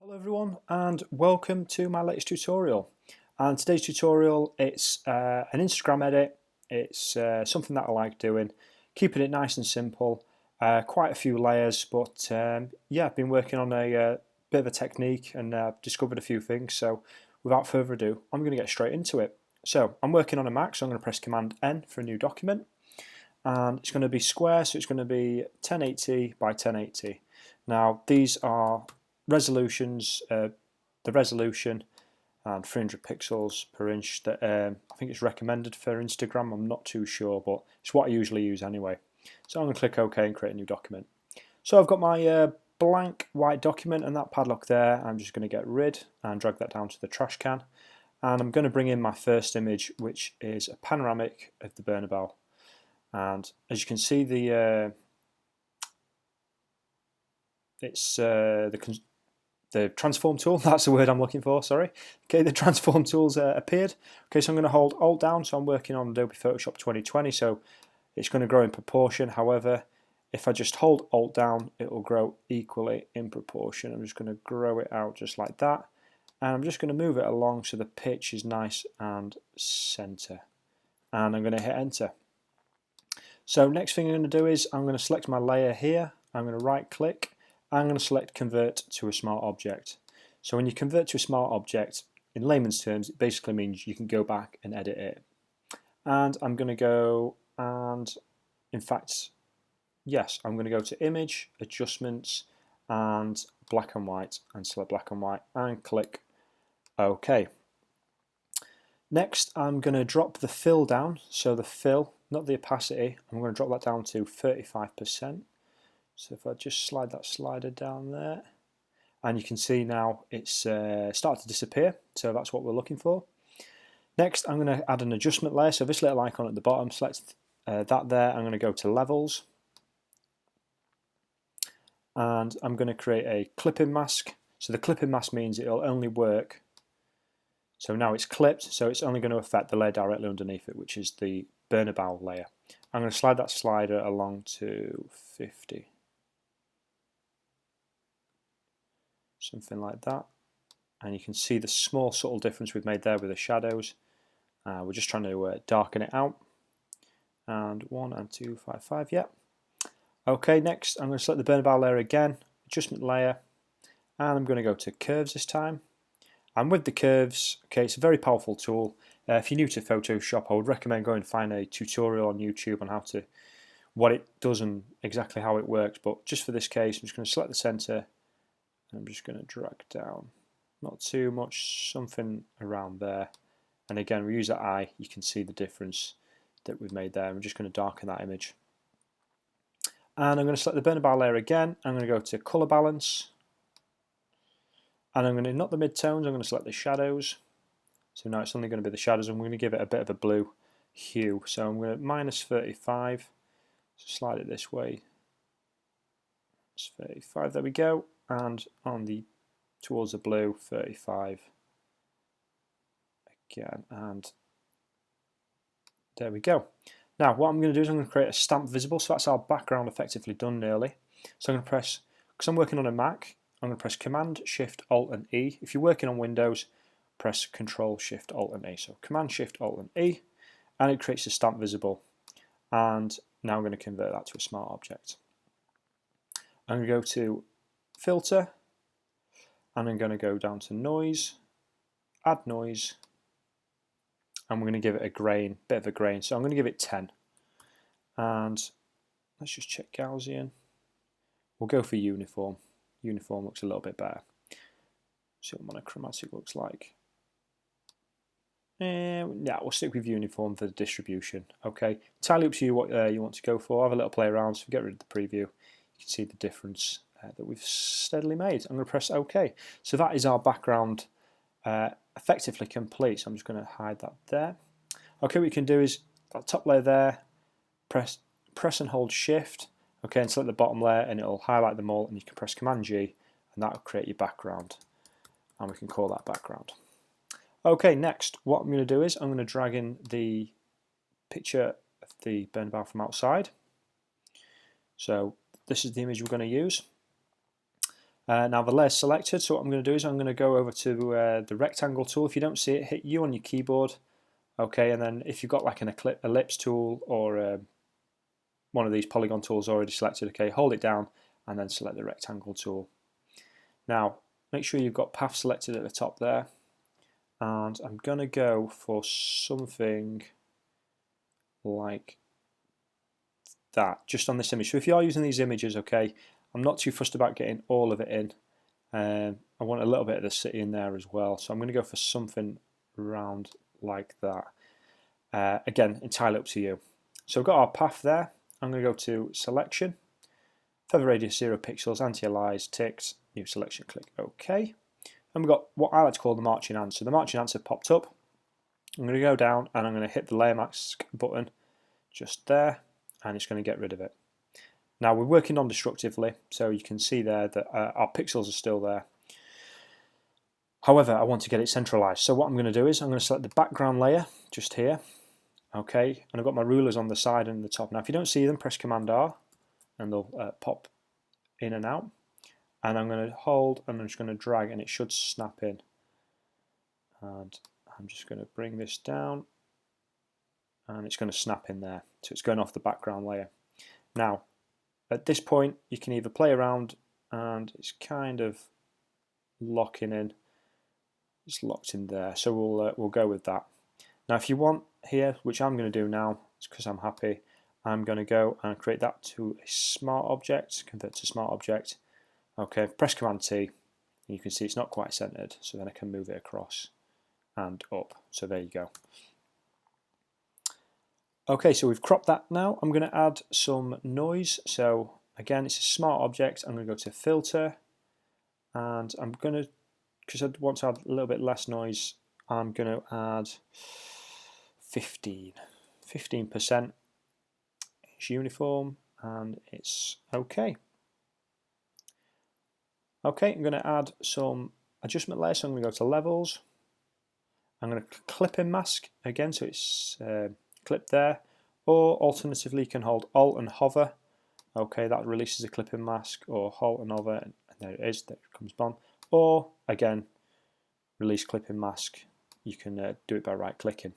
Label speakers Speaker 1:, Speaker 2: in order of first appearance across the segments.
Speaker 1: Hello everyone and welcome to my latest tutorial. And today's tutorial, it's an Instagram edit. It's something that I like doing, keeping it nice and simple, quite a few layers, but yeah, I've been working on a bit of a technique and discovered a few things. So without further ado, I'm going to get straight into it. So I'm working on a Mac, so I'm going to press Command N for a new document, and it's going to be square, so it's going to be 1080 by 1080. Now these are resolutions, the resolution and 300 pixels per inch that I think it's recommended for Instagram. I'm not too sure, but it's what I usually use anyway. So I'm going to click OK and create a new document. So I've got my blank white document and that padlock there. I'm just going to get rid and drag that down to the trash can. And I'm going to bring in my first image, which is a panoramic of the burner barrel. And as you can see, it's the transform tool, that's the word I'm looking for, sorry. Okay, the transform tool's appeared. Okay, so I'm going to hold Alt down, so I'm working on Adobe Photoshop 2020, so it's going to grow in proportion. However, if I just hold Alt down, it will grow equally in proportion. I'm just going to grow it out just like that. And I'm just going to move it along so the pitch is nice and center. And I'm going to hit enter. So next thing I'm going to do is I'm going to select my layer here. I'm going to right click. I'm going to select convert to a smart object. So when you convert to a smart object, in layman's terms, it basically means you can go back and edit it. And I'm going to go and, in fact, yes, I'm going to go to image, adjustments, and black and white, and select black and white, and click OK. Next, I'm going to drop the fill down. So the fill, not the opacity, I'm going to drop that down to 35%. So if I just slide that slider down there, and you can see now it's started to disappear, so that's what we're looking for. Next, I'm going to add an adjustment layer, so this little icon at the bottom, select that there. I'm going to go to levels, and I'm going to create a clipping mask. So the clipping mask means it'll only work, so now it's clipped, so it's only going to affect the layer directly underneath it, which is the burner barrel layer. I'm going to slide that slider along to 50. Something like that, and you can see the small subtle difference we've made there with the shadows. We're just trying to darken it out, and 1 and 2, 5, 5, yeah. Okay, next I'm going to select the burner barrel layer again, adjustment layer, and I'm going to go to curves this time. And with the curves, okay, it's a very powerful tool. If you're new to Photoshop, I would recommend going and find a tutorial on YouTube on what it does and exactly how it works. But just for this case, I'm just going to select the center. I'm just going to drag down, not too much, something around there. And again, we use that eye, you can see the difference that we've made there. I'm just going to darken that image. And I'm going to select the burner barrel layer again. I'm going to go to color balance. And I'm going to, not the midtones, I'm going to select the shadows. So now it's only going to be the shadows. I'm going to give it a bit of a blue hue. So I'm going to minus 35. So slide it this way. It's 35, there we go. And on the towards the blue, 35 again, and there we go. Now what I'm going to do is I'm going to create a stamp visible, so that's our background effectively done nearly. So I'm going to press, because I'm working on a Mac, I'm going to press Command, Shift, Alt and E. If you're working on Windows, press Control, Shift, Alt and E. So Command, Shift, Alt and E, and it creates a stamp visible. And now I'm going to convert that to a smart object. I'm going to go to Filter, and I'm going to go down to Noise, Add Noise, and we're going to give it a grain, bit of a grain. So I'm going to give it 10. And let's just check Gaussian. We'll go for uniform. Uniform looks a little bit better. See what monochromatic looks like. Yeah, we'll stick with uniform for the distribution. Okay, entirely up to you what you want to go for. Have a little play around. So get rid of the preview. You can see the difference that we've steadily made. I'm going to press OK. So that is our background effectively complete. So I'm just going to hide that there. Okay, what you can do is that top layer there, press and hold Shift, okay, and select the bottom layer, and it'll highlight them all, and you can press Command G, and that will create your background, and we can call that background. Okay, next, what I'm going to do is I'm going to drag in the picture of the burner barrel from outside. So this is the image we're going to use. Now the layer's selected, so what I'm going to do is I'm going to go over to the rectangle tool. If you don't see it, hit U on your keyboard. Okay, and then if you've got like an ellipse tool or one of these polygon tools already selected, okay, hold it down and then select the rectangle tool. Now make sure you've got path selected at the top there, and I'm going to go for something like that just on this image. So if you are using these images, okay, I'm not too fussed about getting all of it in. I want a little bit of the city in there as well, so I'm going to go for something round like that. Again, entirely up to you. So we've got our path there. I'm going to go to selection, feather radius 0 pixels, anti-alias ticked, new selection, click OK. And we've got what I like to call the marching ants. So the marching ants have popped up. I'm going to go down and I'm going to hit the layer mask button just there, and it's going to get rid of it. Now we're working non-destructively, so you can see there that our pixels are still there. However, I want to get it centralized. So what I'm going to do is I'm going to select the background layer just here. Okay, and I've got my rulers on the side and the top. Now if you don't see them, press Command R and they'll pop in and out. And I'm going to hold and I'm just going to drag and it should snap in. And I'm just going to bring this down and it's going to snap in there. So it's going off the background layer. Now at this point you can either play around and it's kind of locking in. It's locked in there, so we'll go with that. Now if you want here, which I'm going to do now because I'm happy, I'm going to go and create that to a smart object, convert to smart object. Okay, press Command T, and you can see it's not quite centered, so then I can move it across and up. So there you go. Okay, so we've cropped that now. I'm going to add some noise. So again, it's a smart object. I'm going to go to filter, and I'm going to, because I want to add a little bit less noise, I'm going to add 15%. It's uniform and it's okay. Okay, I'm going to add some adjustment layers. So I'm going to go to levels. I'm going to clip in mask again, so it's clipped there. Or alternatively, you can hold Alt and hover. Okay, that releases a clip in mask, or Alt and hover, and there it is. There it comes on. Or again, release clip in mask. You can do it by right clicking.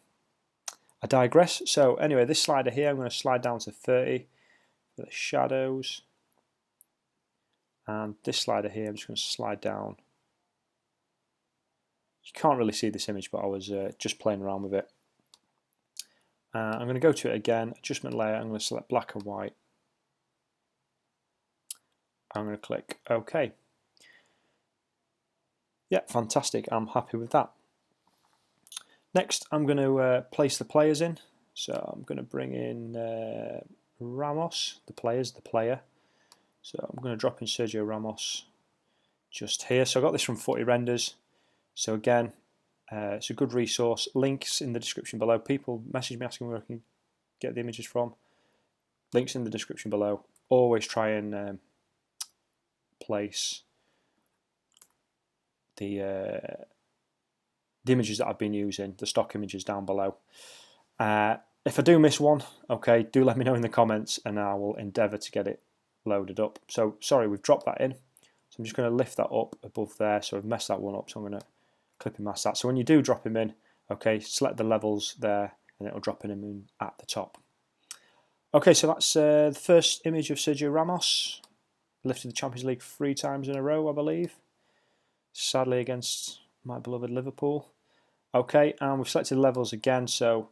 Speaker 1: I digress. So anyway, this slider here, I'm going to slide down to 30 for the shadows. And this slider here, I'm just going to slide down. You can't really see this image, but I was just playing around with it. I'm going to go to it again, adjustment layer, I'm going to select black and white. I'm going to click OK. Yeah, fantastic, I'm happy with that. Next, I'm going to place the players in. So I'm going to bring in Ramos, the player. So I'm going to drop in Sergio Ramos just here. So I got this from Footy Renders. So again, it's a good resource. Links in the description below. People message me asking where I can get the images from. Links in the description below. Always try and place the images that I've been using, the stock images down below. If I do miss one, okay, do let me know in the comments and I will endeavour to get it loaded up. So sorry, we've dropped that in. So I'm just going to lift that up above there. So I've messed that one up, so I'm going to clip and mask that. So when you do drop him in, okay, select the levels there and it'll drop him in at the top. Okay, so that's the first image of Sergio Ramos. Lifted the Champions League 3 times in a row, I believe. Sadly against my beloved Liverpool. Okay, and we've selected levels again, so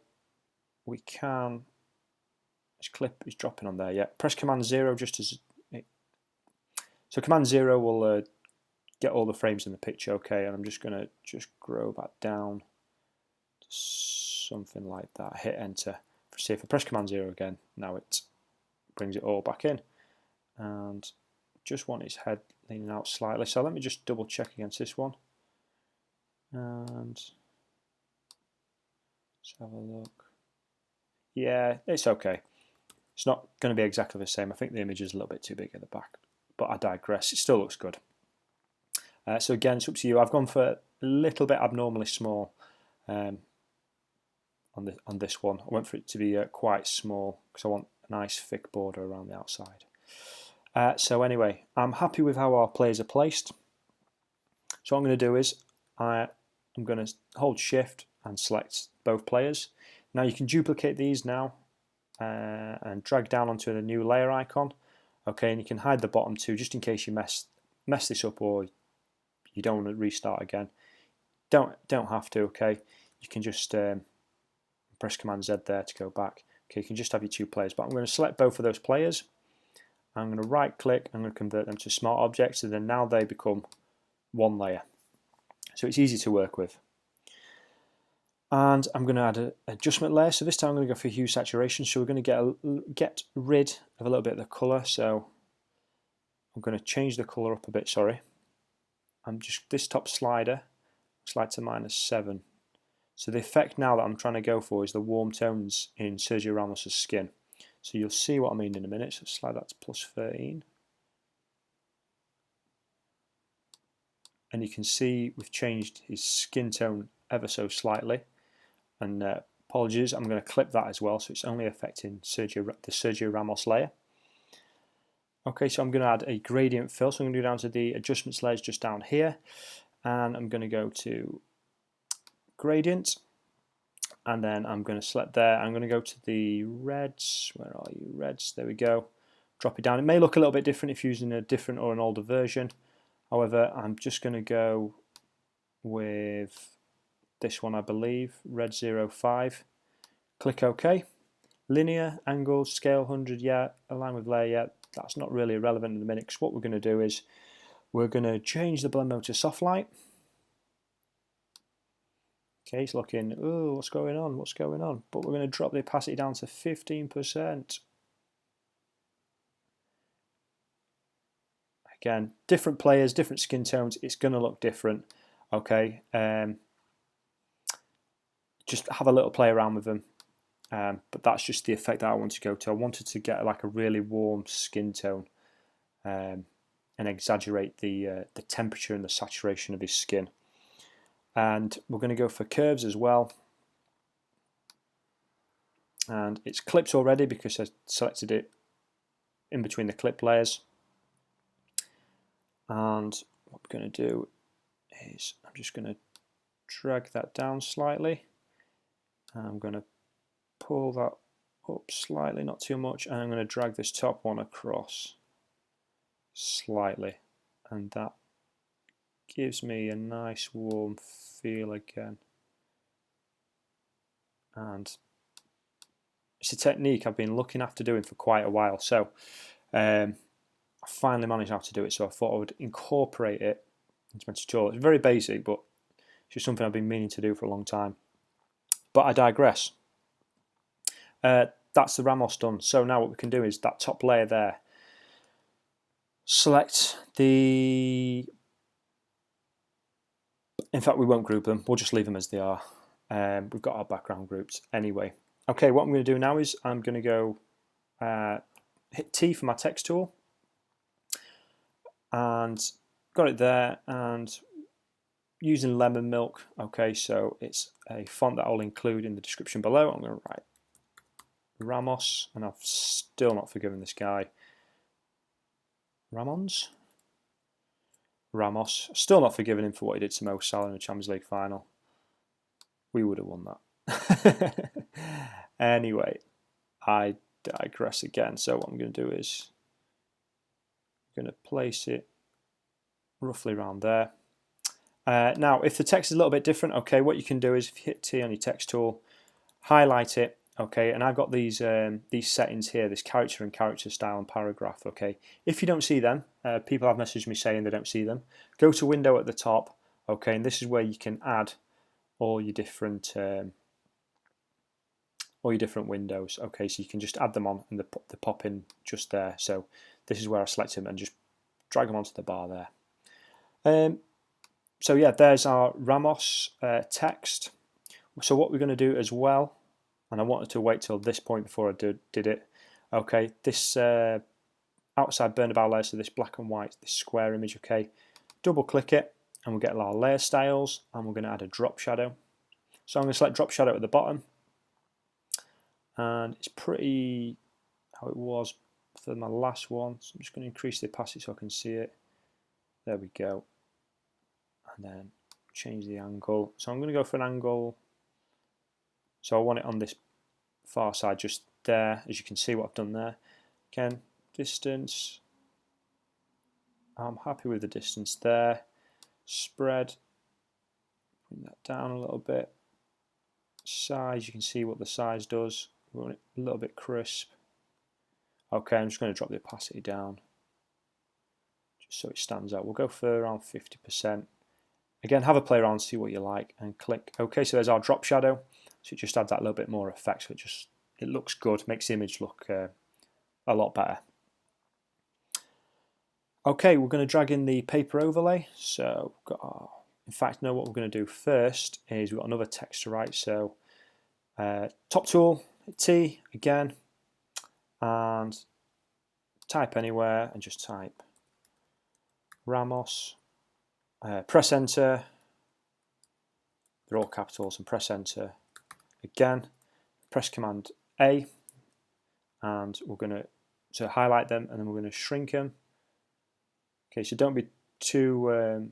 Speaker 1: we can. This clip is dropping on there. Yeah, press Command 0 just as. So Command 0 will get all the frames in the picture. Okay, and I'm just going to grow that down to something like that. Hit Enter. See if I press Command 0 again, now it brings it all back in, and just want his head leaning out slightly. So let me just double check against this one, and let's have a look. Yeah, it's okay. It's not going to be exactly the same. I think the image is a little bit too big at the back, but I digress. It still looks good. So again, it's up to you. I've gone for a little bit abnormally small on this one. I went for it to be quite small because I want a nice thick border around the outside. So anyway, I'm happy with how our players are placed. So what I'm going to do is I'm going to hold Shift and select both players. Now you can duplicate these now and drag down onto the new layer icon. Okay, and you can hide the bottom too, just in case you mess this up or you don't want to restart again. Don't have to. Okay, you can just press Command Z there to go back. Okay, you can just have your two players, but I'm going to select both of those players. I'm going to right click, I'm going to convert them to smart objects, and then now they become one layer. So it's easy to work with. And I'm going to add an adjustment layer. So this time I'm going to go for hue saturation. So we're going to get rid of a little bit of the colour. So I'm going to change the colour up a bit, sorry. I'm just, this top slider, slide to -7. So the effect now that I'm trying to go for is the warm tones in Sergio Ramos' skin. So you'll see what I mean in a minute. So slide that to +13. And you can see we've changed his skin tone ever so slightly. And apologies, I'm going to clip that as well, so it's only affecting the Sergio Ramos layer. Okay, so I'm going to add a gradient fill, so I'm going to go down to the adjustments layers just down here, and I'm going to go to gradient, and then I'm going to select there. I'm going to go to the reds. Where are you? Reds, there we go. Drop it down. It may look a little bit different if you're using a different or an older version. However, I'm just going to go with this one, I believe, red 05. Click OK. Linear, angle, scale 100, yeah. Align with layer, yeah. That's not really relevant in the minute, because what we're going to do is we're going to change the blend mode to soft light. Okay, it's looking, oh, what's going on? What's going on? But we're going to drop the opacity down to 15%. Again, different players, different skin tones, it's going to look different. Okay, just have a little play around with them. But that's just the effect that I want to go to. I wanted to get like a really warm skin tone and exaggerate the temperature and the saturation of his skin. And we're going to go for curves as well. And it's clipped already because I selected it in between the clip layers. And what we're going to do is I'm just going to drag that down slightly. And I'm going to pull that up slightly, not too much, and I'm going to drag this top one across slightly, and that gives me a nice warm feel again. And it's a technique I've been looking after doing for quite a while, so I finally managed how to do it, so I thought I would incorporate it into my tutorial. It's very basic, but it's just something I've been meaning to do for a long time. But I digress. That's the Ramos done. So now what we can do is that top layer there, select the, in fact we won't group them, we'll just leave them as they are. We've got our background groups anyway. Okay, what I'm going to do now is I'm going to go hit T for my text tool, and got it there, and using lemon milk. Okay, so it's a font that I'll include in the description below. I'm going to write Ramos, and I've still not forgiven this guy. Ramos, still not forgiven him for what he did to Mo Salah in the Champions League final. We would have won that. Anyway, I digress again. So what I'm going to do is I'm going to place it roughly around there. Now, if the text is a little bit different, okay, what you can do is if you hit T on your text tool, highlight it. Okay, and I've got these settings here, this character and character style and paragraph. Okay, if you don't see them, people have messaged me saying they don't see them. Go to window at the top. Okay, and this is where you can add all your different windows. Okay, so you can just add them on, and they pop in just there. So this is where I select them and just drag them onto the bar there. So yeah, there's our Ramos text. So what we're going to do as well, and I wanted to wait till this point before I did it. Okay, this outside Bernabeu layer, so this black and white, this square image. Okay, double click it, and we'll get our layer styles, and we're going to add a drop shadow. So I'm going to select drop shadow at the bottom, and it's pretty how it was for my last one. So I'm just going to increase the opacity so I can see it. There we go. And then change the angle. So I'm going to go for an angle. So I want it on this far side, just there. As you can see what I've done there. Again, distance. I'm happy with the distance there. Spread. Bring that down a little bit. Size, you can see what the size does. We want it a little bit crisp. Okay, I'm just going to drop the opacity down just so it stands out. We'll go for around 50%. Again, have a play around, see what you like, and click OK. So there's our drop shadow. So it just adds that little bit more effect. So it looks good, makes the image look a lot better. Okay, we're going to drag in the paper overlay. So we've got in fact, no, what we're going to do first is we've got another text to write. So top tool, T again, and type anywhere and just type Ramos. Press enter. They're all capitals, and press enter again. Press Command A, and we're going to highlight them, and then we're going to shrink them. Okay, so don't be too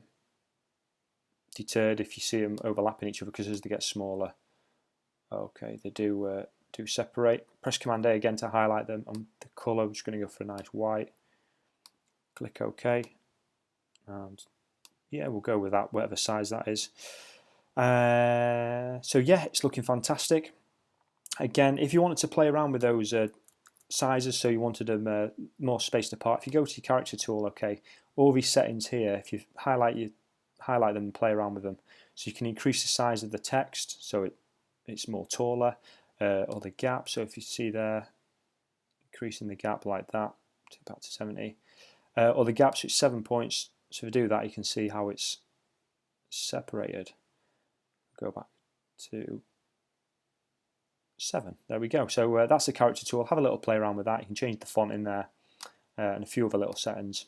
Speaker 1: deterred if you see them overlapping each other, because as they get smaller, okay, they do separate. Press Command A again to highlight them. And the colour, we're just going to go for a nice white. Click OK, and yeah, we'll go with that, whatever size that is. So yeah, it's looking fantastic. Again, if you wanted to play around with those sizes, so you wanted them more spaced apart, if you go to your character tool, okay, all these settings here, if you highlight them and play around with them, so you can increase the size of the text, so it's more taller, or the gap. So if you see there, increasing the gap like that, back to 70, or the gap, so it's 7 points. So if you do that, you can see how it's separated. Go back to 7. There we go. So that's the character tool. Have a little play around with that. You can change the font in there and a few other little settings.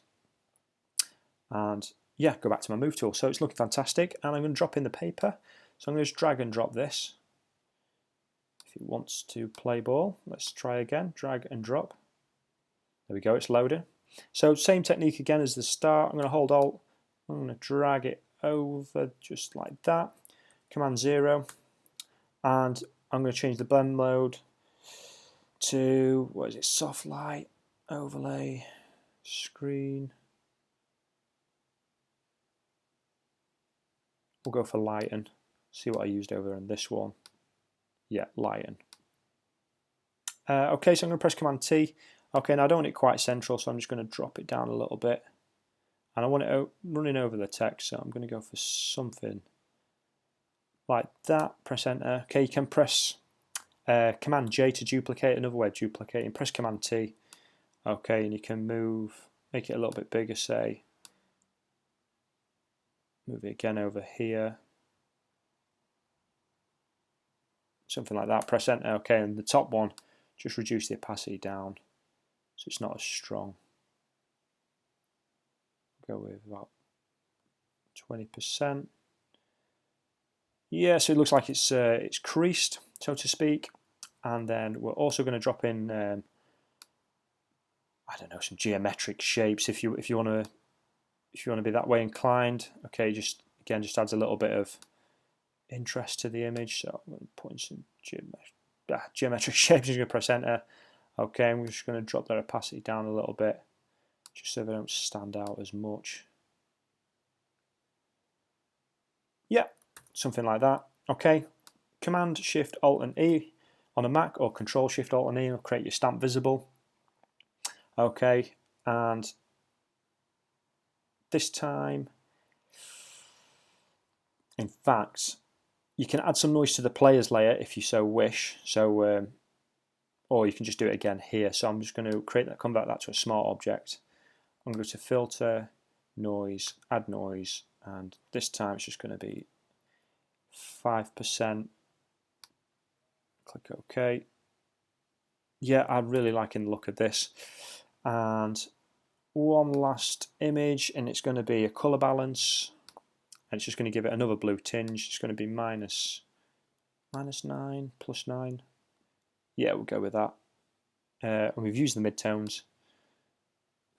Speaker 1: And yeah, go back to my move tool. So it's looking fantastic. And I'm going to drop in the paper. So I'm going to just drag and drop this. If it wants to play ball, let's try again. Drag and drop. There we go. It's loading. So same technique again as the start. I'm going to hold Alt. I'm going to drag it over just like that. Command 0. And I'm going to change the blend mode to, what is it, soft light, overlay, screen. We'll go for lighten. See what I used over in this one. Yeah, lighten. Okay, so I'm going to press Command T. Okay, now I don't want it quite central, so I'm just going to drop it down a little bit. And I want it running over the text, so I'm going to go for something like that. Press enter. Okay, you can press Command J to duplicate. Another way of duplicating. Press Command T. Okay, and you can make it a little bit bigger, say. Move it again over here. Something like that. Press enter. Okay, and the top one, just reduce the opacity down so it's not as strong. Go with about 20%. Yeah, so it looks like it's creased, so to speak. And then we're also going to drop in, I don't know, some geometric shapes if you want to be that way inclined. Okay, just adds a little bit of interest to the image. So I'm going to put in some geometric shapes. I'm going to press enter. Okay, I'm just going to drop that opacity down a little bit, just so they don't stand out as much. Yeah, something like that. Okay, Command Shift Alt and E on a Mac, or Control Shift Alt and E will create your stamp visible. Okay, and this time, in fact, you can add some noise to the players layer if you so wish. So, or you can just do it again here. So I'm just going to convert that to a smart object. I'm going to filter, noise, add noise, and this time it's just going to be 5%. Click OK. Yeah, I'm really liking the look of this. And one last image, and it's going to be a color balance, and it's just going to give it another blue tinge. It's going to be -9, +9. Yeah, we'll go with that. And we've used the midtones,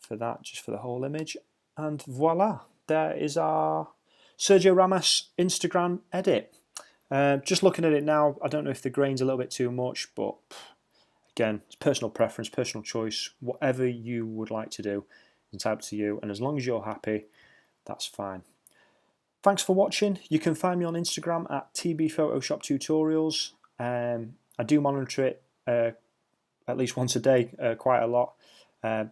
Speaker 1: for that, just for the whole image. And voila, there is our Sergio Ramos Instagram edit. Just looking at it now, I don't know if the grain's a little bit too much, but again, it's personal preference, personal choice. Whatever you would like to do, it's up to you. And as long as you're happy, that's fine. Thanks for watching. You can find me on Instagram at TB Photoshop Tutorials. I do monitor it at least once a day, quite a lot.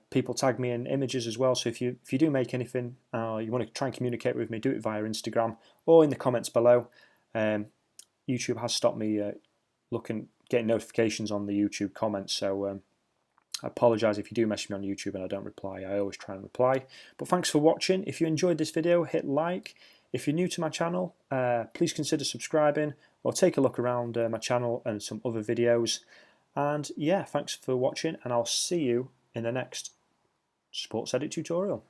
Speaker 1: People tag me in images as well, so if you do make anything, you want to try and communicate with me, do it via Instagram or in the comments below. YouTube has stopped me getting notifications on the YouTube comments, so I apologise if you do message me on YouTube and I don't reply. I always try and reply. But thanks for watching. If you enjoyed this video, hit like. If you're new to my channel, please consider subscribing or take a look around my channel and some other videos. And yeah, thanks for watching, and I'll see you in the next Sports Edit tutorial.